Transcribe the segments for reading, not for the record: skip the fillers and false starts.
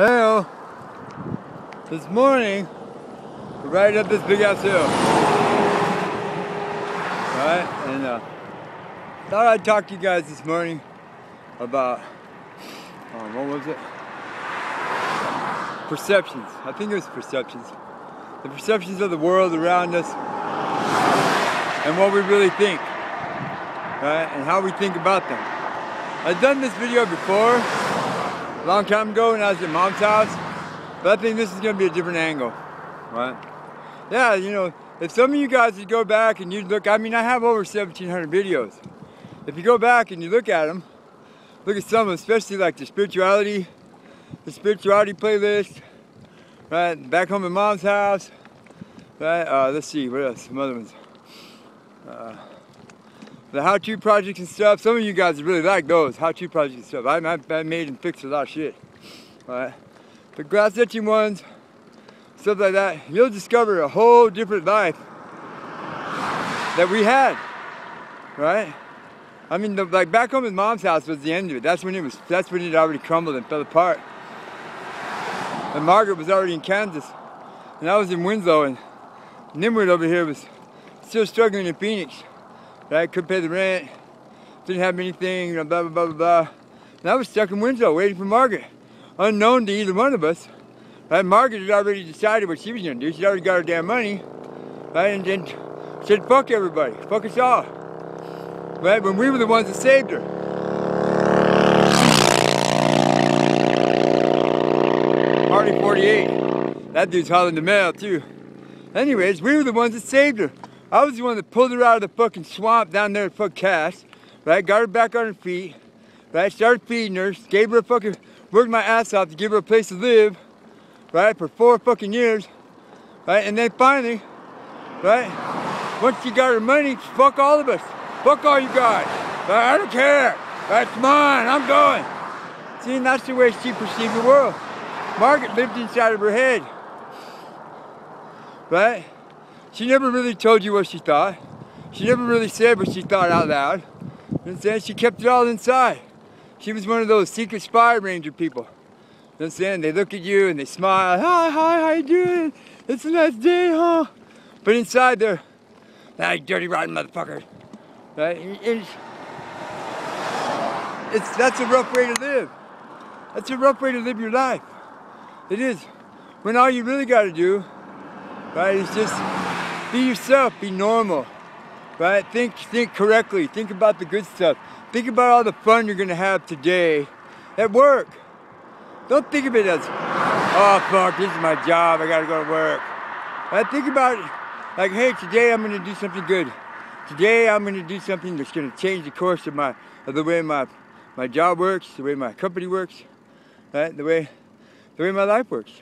Well, this morning, we're riding up this big ass hill. Alright, and thought I'd talk to you guys this morning about, what was it? Perceptions. I think it was perceptions. The perceptions of the world around us and what we really think, right? And how we think about them. I've done this video before, a long time ago when I was at Mom's house, but I think this is going to be a different angle, right? Yeah, you know, if some of you guys would go back and you look, I mean, I have over 1,700 videos. If you go back and you look at them, look at some of them, especially like the spirituality playlist, right? Back home at Mom's house, right? Let's see, what else? Some other ones. The how-to projects and stuff. Some of you guys really like those how-to projects and stuff. I made and fixed a lot of shit, right? The glass etching ones, stuff like that. You'll discover a whole different life that we had, right? I mean, like back home at Mom's house was the end of it. That's when it already crumbled and fell apart. And Margaret was already in Kansas, and I was in Winslow, and Nimrod over here was still struggling in Phoenix. Right? Couldn't pay the rent, didn't have anything, blah, blah, blah, blah, blah. And I was stuck in Winslow waiting for Margaret, unknown to either one of us. Right? Margaret had already decided what she was going to do. She'd already got her damn money, right? And then said, fuck everybody, fuck us all. Right? When we were the ones that saved her. Marty 48, that dude's hauling the mail too. Anyways, we were the ones that saved her. I was the one that pulled her out of the fucking swamp down there at fucking Cass, right? Got her back on her feet, right? Started feeding her, gave her a fucking, worked my ass off to give her a place to live, right? For 4 fucking years, right? And then finally, right? Once she got her money, fuck all of us. Fuck all you guys. Right? I don't care. That's mine. I'm going. See, and that's the way she perceived the world. Margaret lived inside of her head, right? She never really told you what she thought. She never really said what she thought out loud. You know what I'm saying? She kept it all inside. She was one of those secret spy ranger people. You know what I'm saying? They look at you and they smile. Hi, how you doing? It's a nice day, huh? But inside they're, you dirty rotten motherfucker. Right? That's a rough way to live. That's a rough way to live your life. It is. When all you really got to do, right, is just be yourself, be normal, right? Think correctly, think about the good stuff. Think about all the fun you're gonna have today at work. Don't think of it as, oh fuck, this is my job, I gotta go to work. Right? Think about it like, hey, today I'm gonna do something good. Today I'm gonna do something that's gonna change the course of the way my job works, the way my company works, right? The way my life works.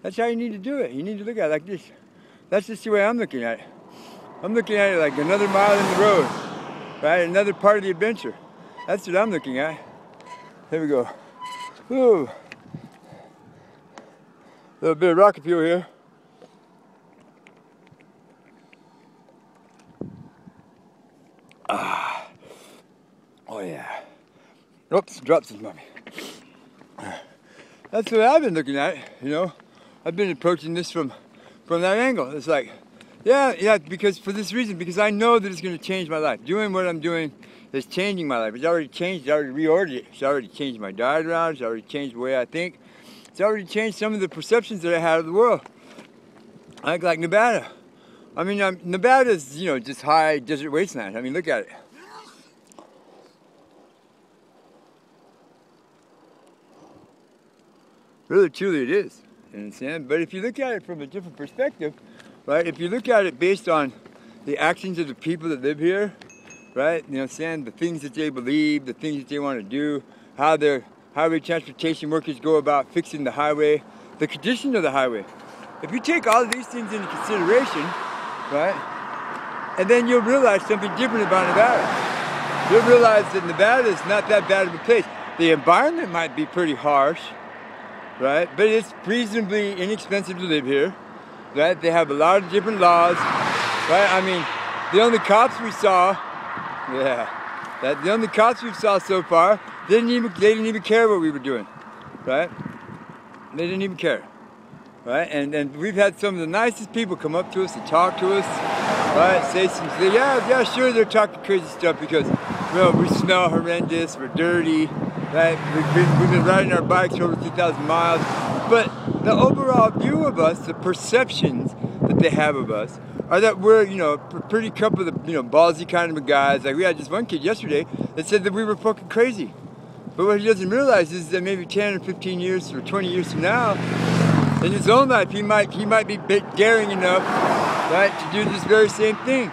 That's how you need to do it. You need to look at it like this. That's just the way I'm looking at it. I'm looking at it like another mile in the road, right? Another part of the adventure. That's what I'm looking at. Here we go. Ooh. A little bit of rocket fuel here. Ah. Oh yeah. Oops, dropped some mommy. That's what I've been looking at, you know. I've been approaching this from that angle. It's like, yeah, because for this reason, because I know that it's going to change my life. Doing what I'm doing is changing my life. It's already changed, it's already reordered it. It's already changed my diet around, it's already changed the way I think. It's already changed some of the perceptions that I had of the world. Like Nevada. I mean, Nevada's, you know, just high desert wasteland. I mean, look at it. Really, truly it is. You understand? But if you look at it from a different perspective, right? If you look at it based on the actions of the people that live here, right? You know what I'm saying? The things that they believe, the things that they want to do, how their highway transportation workers go about fixing the highway, the condition of the highway. If you take all of these things into consideration, right? And then you'll realize something different about Nevada. You'll realize that Nevada is not that bad of a place. The environment might be pretty harsh, right? But it's reasonably inexpensive to live here, right? They have a lot of different laws, right? I mean, the only cops we saw, the only cops we saw so far, they didn't even care what we were doing, right? They didn't even care. Right? And we've had some of the nicest people come up to us and talk to us, right? Say some, yeah, sure, they're talking crazy stuff because, we smell horrendous, we're dirty, right? We've been riding our bikes for over 2,000 miles, but the overall view of us, the perceptions that they have of us, are that we're, pretty couple of, ballsy kind of guys. Like we had this one kid yesterday that said that we were fucking crazy. But what he doesn't realize is that maybe 10 or 15 years or 20 years from now, in his own life, he might be daring enough, right, to do this very same thing.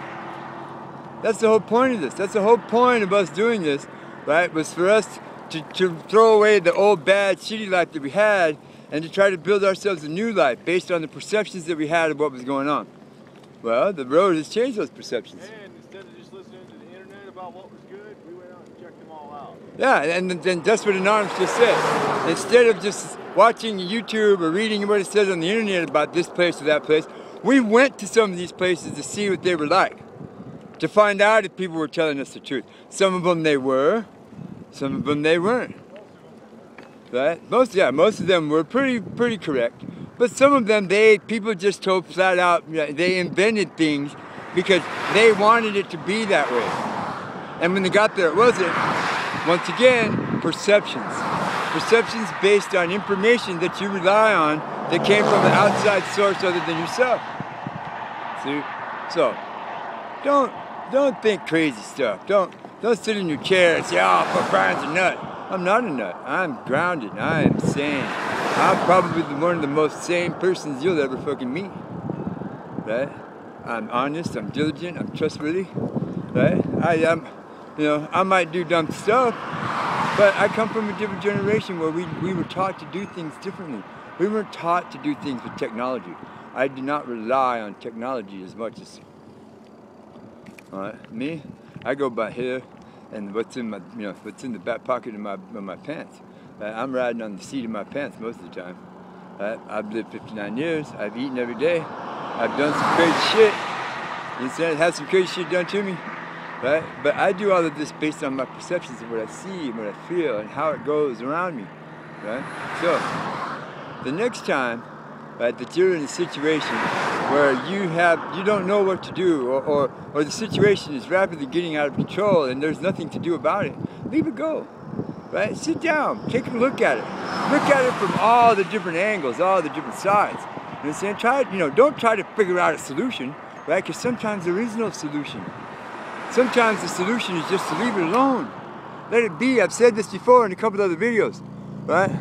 That's the whole point of this. That's the whole point of us doing this, right, was for us to throw away the old, bad, shitty life that we had and to try to build ourselves a new life based on the perceptions that we had of what was going on. Well, the road has changed those perceptions. And instead of just listening to the internet about what was good, we went out and checked them all out. Yeah, and then that's what Anonymous just said. Instead of just watching YouTube or reading what it says on the internet about this place or that place, we went to some of these places to see what they were like, to find out if people were telling us the truth. Some of them they were, some of them they weren't. Right? Most of them were pretty correct. But some of them, people just told flat out, they invented things because they wanted it to be that way. And when they got there, it wasn't. Once again, perceptions. Perceptions based on information that you rely on that came from an outside source other than yourself. See? So, don't think crazy stuff. Don't sit in your chair and say, oh, Brian's a nut. I'm not a nut. I'm grounded. I am sane. I'm probably one of the most sane persons you'll ever fucking meet. Right? I'm honest, I'm diligent, I'm trustworthy. Right? I might do dumb stuff, but I come from a different generation where we were taught to do things differently. We weren't taught to do things with technology. I do not rely on technology as much as me. I go by here and what's in the back pocket of my pants. I'm riding on the seat of my pants most of the time. I've lived 59 years. I've eaten every day. I've done some crazy shit. You understand? Had some crazy shit done to me. Right? But I do all of this based on my perceptions of what I see and what I feel and how it goes around me. Right? So, the next time, right, that you're in a situation where you don't know what to do or the situation is rapidly getting out of control and there's nothing to do about it, leave it go. Right? Sit down, take a look at it. Look at it from all the different angles, all the different sides. You understand? Don't try to figure out a solution, right? Because sometimes there is no solution. Sometimes the solution is just to leave it alone. Let it be. I've said this before in a couple of other videos, right?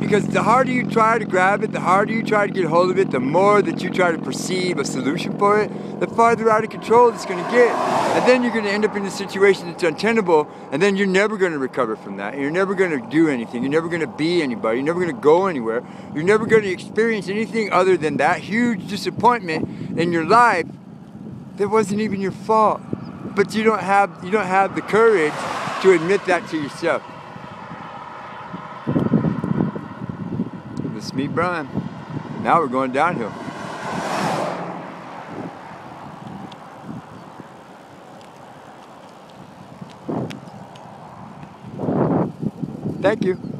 Because the harder you try to grab it, the harder you try to get hold of it, the more that you try to perceive a solution for it, the farther out of control it's going to get. And then you're going to end up in a situation that's untenable, and then you're never going to recover from that. You're never going to do anything. You're never going to be anybody. You're never going to go anywhere. You're never going to experience anything other than that huge disappointment in your life that wasn't even your fault. But you don't have the courage to admit that to yourself. Let's meet Brian. Now we're going downhill. Thank you.